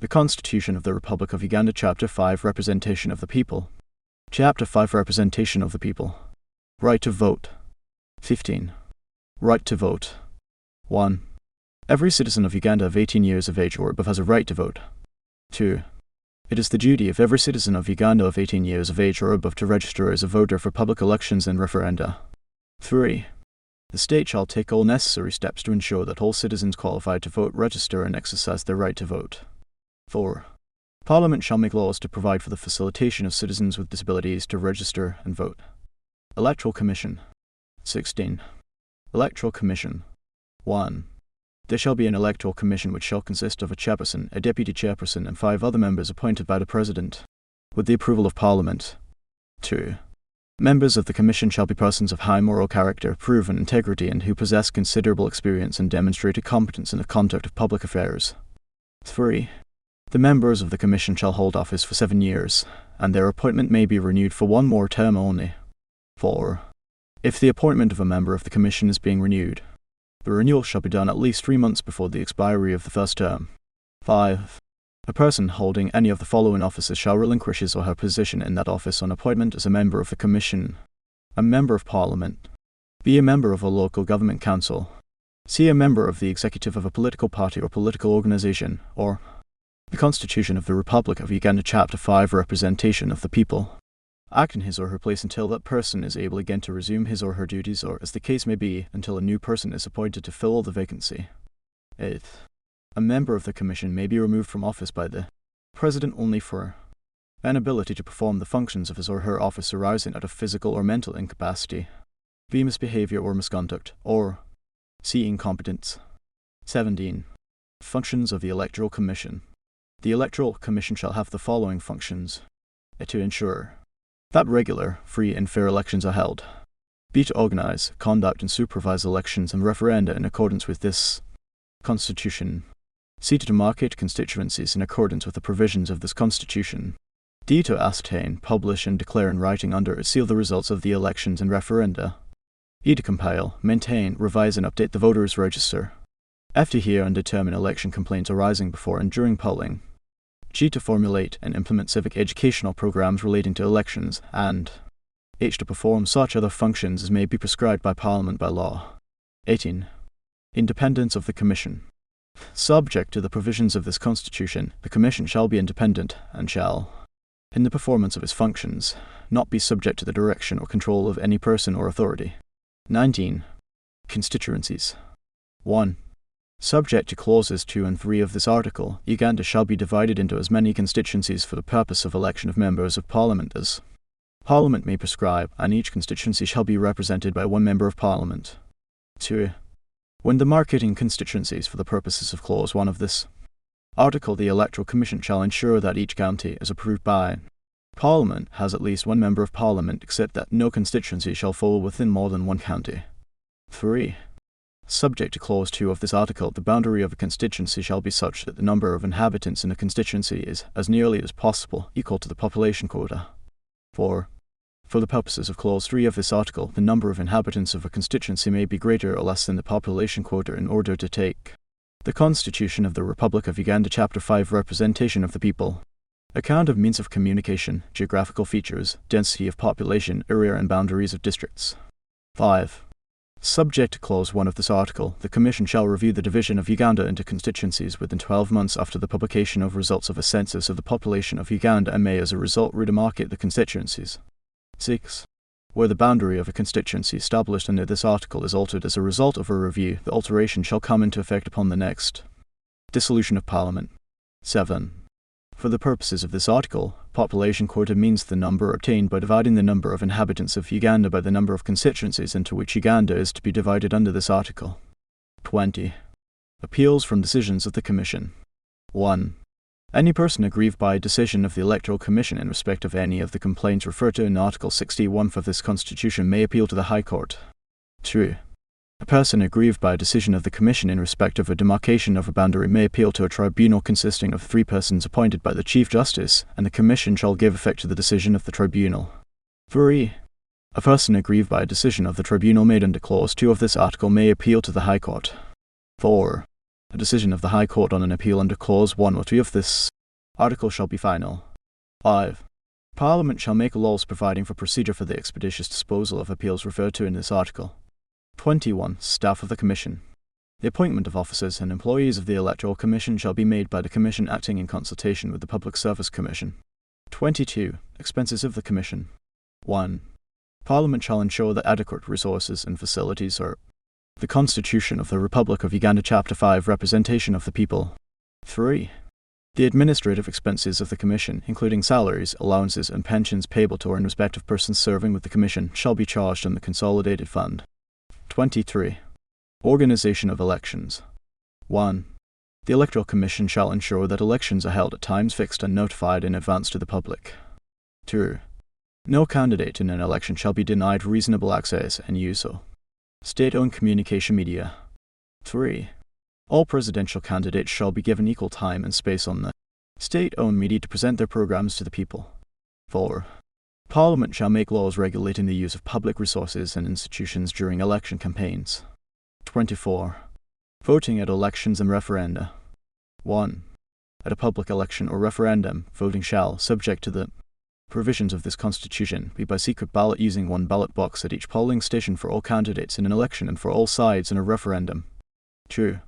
The Constitution of the Republic of Uganda, Chapter 5, Representation of the People. Chapter 5, Representation of the People. Right to vote. 15. Right to vote. 1. Every citizen of Uganda of 18 years of age or above has a right to vote. 2. It is the duty of every citizen of Uganda of 18 years of age or above to register as a voter for public elections and referenda. 3. The state shall take all necessary steps to ensure that all citizens qualified to vote register and exercise their right to vote. 4. Parliament shall make laws to provide for the facilitation of citizens with disabilities to register and vote. Electoral Commission. 16. Electoral Commission. 1. There shall be an electoral commission which shall consist of a chairperson, a deputy chairperson, and 5 other members appointed by the President, with the approval of Parliament. 2. Members of the commission shall be persons of high moral character, proven integrity, and who possess considerable experience and demonstrated competence in the conduct of public affairs. 3. The members of the commission shall hold office for 7 years, and their appointment may be renewed for 1 more term only. 4. If the appointment of a member of the commission is being renewed, the renewal shall be done at least 3 months before the expiry of the first term. 5. A person holding any of the following offices shall relinquish his or her position in that office on appointment as a member of the Commission: a member of Parliament, be a member of a local government council, c. a member of the executive of a political party or political organization, or the Constitution of the Republic of Uganda, Chapter 5, Representation of the People. Act in his or her place until that person is able again to resume his or her duties, or, as the case may be, until a new person is appointed to fill the vacancy. 8. A member of the Commission may be removed from office by the President only for inability to perform the functions of his or her office arising out of physical or mental incapacity, b. misbehavior or misconduct, or c. incompetence. 17. Functions of the Electoral Commission. The Electoral Commission shall have the following functions: a. To ensure that regular, free, and fair elections are held. b. To organize, conduct, and supervise elections and referenda in accordance with this Constitution. c. To demarcate constituencies in accordance with the provisions of this Constitution. d. To ascertain, publish, and declare in writing under a seal the results of the elections and referenda. e. To compile, maintain, revise, and update the voters' register. f. To hear and determine election complaints arising before and during polling. g. To formulate and implement civic educational programs relating to elections, and h. To perform such other functions as may be prescribed by Parliament by law. 18. Independence of the Commission. Subject to the provisions of this Constitution, the Commission shall be independent, and shall, in the performance of its functions, not be subject to the direction or control of any person or authority. 19. Constituencies. 1. Subject to clauses 2 and 3 of this article, Uganda shall be divided into as many constituencies for the purpose of election of members of Parliament as Parliament may prescribe, and each constituency shall be represented by 1 member of Parliament. 2. When demarcating constituencies for the purposes of Clause 1 of this article, the Electoral Commission shall ensure that each county is approved by Parliament has at least 1 member of Parliament, except that no constituency shall fall within more than 1 county. 3. Subject to Clause 2 of this article, the boundary of a constituency shall be such that the number of inhabitants in a constituency is, as nearly as possible, equal to the population quota. 4. For the purposes of Clause 3 of this article, the number of inhabitants of a constituency may be greater or less than the population quota in order to take the Constitution of the Republic of Uganda, Chapter 5, Representation of the People. Account of means of communication, geographical features, density of population, area and boundaries of districts. 5. Subject to Clause 1 of this article, the Commission shall review the division of Uganda into constituencies within 12 months after the publication of results of a census of the population of Uganda and may as a result redemarcate the constituencies. 6. Where the boundary of a constituency established under this article is altered as a result of a review, the alteration shall come into effect upon the next dissolution of Parliament. 7. For the purposes of this article, population quota means the number obtained by dividing the number of inhabitants of Uganda by the number of constituencies into which Uganda is to be divided under this article. 20. Appeals from decisions of the Commission. 1. Any person aggrieved by a decision of the Electoral Commission in respect of any of the complaints referred to in Article 61 of this Constitution may appeal to the High Court. 2. A person aggrieved by a decision of the Commission in respect of a demarcation of a boundary may appeal to a tribunal consisting of 3 persons appointed by the Chief Justice, and the Commission shall give effect to the decision of the tribunal. 3. A person aggrieved by a decision of the tribunal made under Clause 2 of this article may appeal to the High Court. 4. A decision of the High Court on an appeal under Clause 1 or 3 of this article shall be final. 5. Parliament shall make laws providing for procedure for the expeditious disposal of appeals referred to in this article. 21. Staff of the Commission. The appointment of officers and employees of the Electoral Commission shall be made by the Commission acting in consultation with the Public Service Commission. 22. Expenses of the Commission. 1. Parliament shall ensure that adequate resources and facilities are. The Constitution of the Republic of Uganda Chapter 5 Representation of the People. 3. The administrative expenses of the Commission, including salaries, allowances, and pensions payable to or in respect of persons serving with the Commission, shall be charged on the Consolidated Fund. 23. Organization of elections. 1. The Electoral Commission shall ensure that elections are held at times fixed and notified in advance to the public. 2. No candidate in an election shall be denied reasonable access and use of state-owned communication media. 3. All presidential candidates shall be given equal time and space on the state-owned media to present their programs to the people. 4. Parliament shall make laws regulating the use of public resources and institutions during election campaigns. 24. Voting at elections and referenda. 1. At a public election or referendum, voting shall, subject to the provisions of this Constitution, be by secret ballot using one ballot box at each polling station for all candidates in an election and for all sides in a referendum. 2.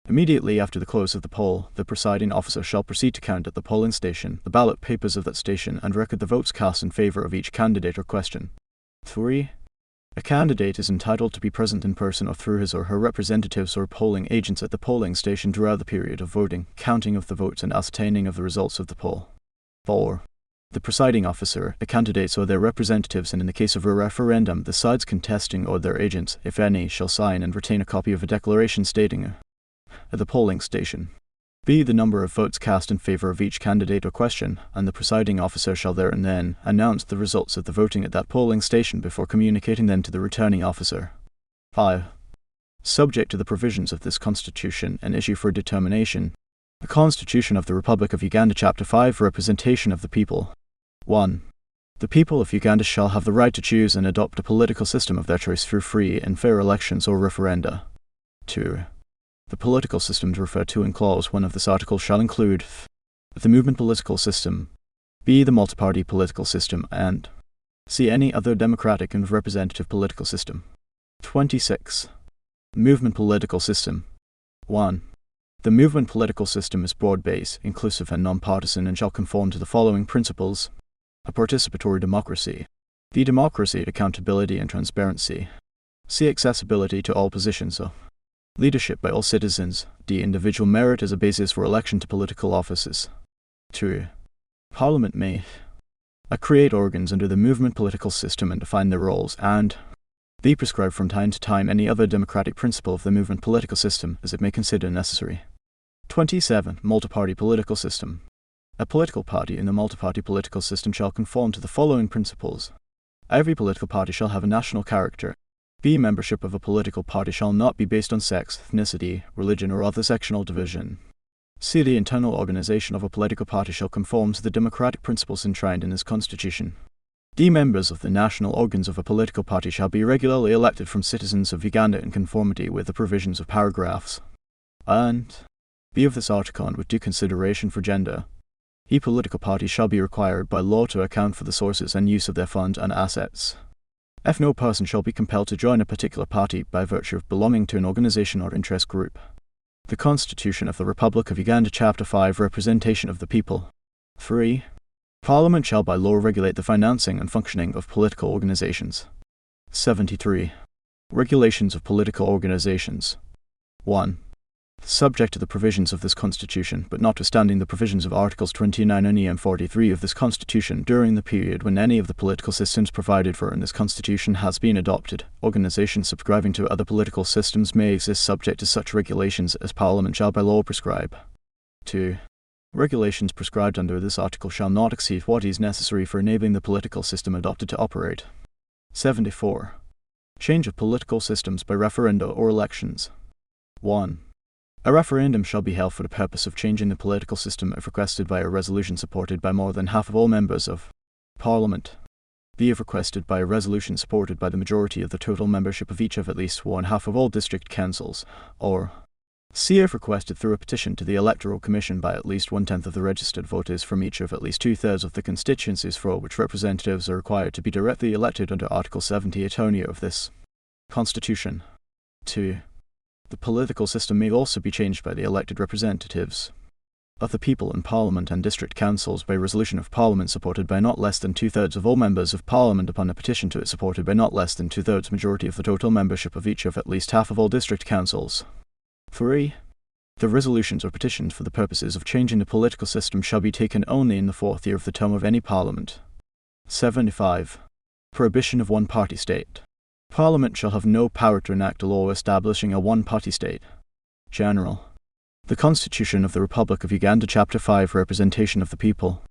Immediately after the close of the poll, the presiding officer shall proceed to count at the polling station the ballot papers of that station and record the votes cast in favour of each candidate or question. 3. A candidate is entitled to be present in person or through his or her representatives or polling agents at the polling station throughout the period of voting, counting of the votes and ascertaining of the results of the poll. 4. The presiding officer, the candidates or their representatives, and in the case of a referendum, the sides contesting or their agents, if any, shall sign and retain a copy of a declaration stating at the polling station b. the number of votes cast in favour of each candidate or question, and the presiding officer shall there and then announce the results of the voting at that polling station before communicating them to the returning officer. 5. Subject to the provisions of this Constitution and issue for determination, the Constitution of the Republic of Uganda Chapter 5 Representation of the People. 1. The people of Uganda shall have the right to choose and adopt a political system of their choice through free and fair elections or referenda. 2. The political systems referred to in Clause 1 of this article shall include the movement political system, b. the multi-party political system, and c. any other democratic and representative political system. 26. Movement political system. 1. The movement political system is broad-based, inclusive and non-partisan and shall conform to the following principles: a participatory democracy, b. democracy, accountability and transparency, c. accessibility to all positions of leadership by all citizens, d. individual merit as a basis for election to political offices. 2. Parliament may create organs under the movement political system and define their roles, and b. prescribe from time to time any other democratic principle of the movement political system as it may consider necessary. 27. Multi-party political system. A political party in the multi-party political system shall conform to the following principles: every political party shall have a national character. b. Membership of a political party shall not be based on sex, ethnicity, religion, or other sectional division. c. The internal organization of a political party shall conform to the democratic principles enshrined in this Constitution. d. Members of the national organs of a political party shall be regularly elected from citizens of Uganda in conformity with the provisions of paragraphs and b. of this article and with due consideration for gender. e. Political parties shall be required by law to account for the sources and use of their funds and assets. f. No person shall be compelled to join a particular party by virtue of belonging to an organization or interest group. The Constitution of the Republic of Uganda Chapter 5 Representation of the People. 3. Parliament shall by law regulate the financing and functioning of political organizations. 73. Regulations of political organizations. 1. Subject to the provisions of this Constitution, but notwithstanding the provisions of Articles 29 and 43 of this Constitution, during the period when any of the political systems provided for in this Constitution has been adopted, organizations subscribing to other political systems may exist subject to such regulations as Parliament shall by law prescribe. 2. Regulations prescribed under this article shall not exceed what is necessary for enabling the political system adopted to operate. 74. Change of political systems by referenda or elections. 1. A referendum shall be held for the purpose of changing the political system if requested by a resolution supported by more than half of all members of Parliament. b. If requested by a resolution supported by the majority of the total membership of each of at least one half of all district councils, or C. If requested through a petition to the Electoral Commission by at least 1/10 of the registered voters from each of at least 2/3 of the constituencies for which representatives are required to be directly elected under Article 78 of this Constitution. 2. The political system may also be changed by the elected representatives of the people in Parliament and district councils by resolution of Parliament supported by not less than 2/3 of all members of Parliament upon a petition to it supported by not less than 2/3 majority of the total membership of each of at least half of all district councils. 3. The resolutions or petitions for the purposes of changing the political system shall be taken only in the 4th year of the term of any Parliament. 75. Prohibition of one-party state. Parliament shall have no power to enact a law establishing a one-party state. General. The Constitution of the Republic of Uganda, Chapter 5, Representation of the People.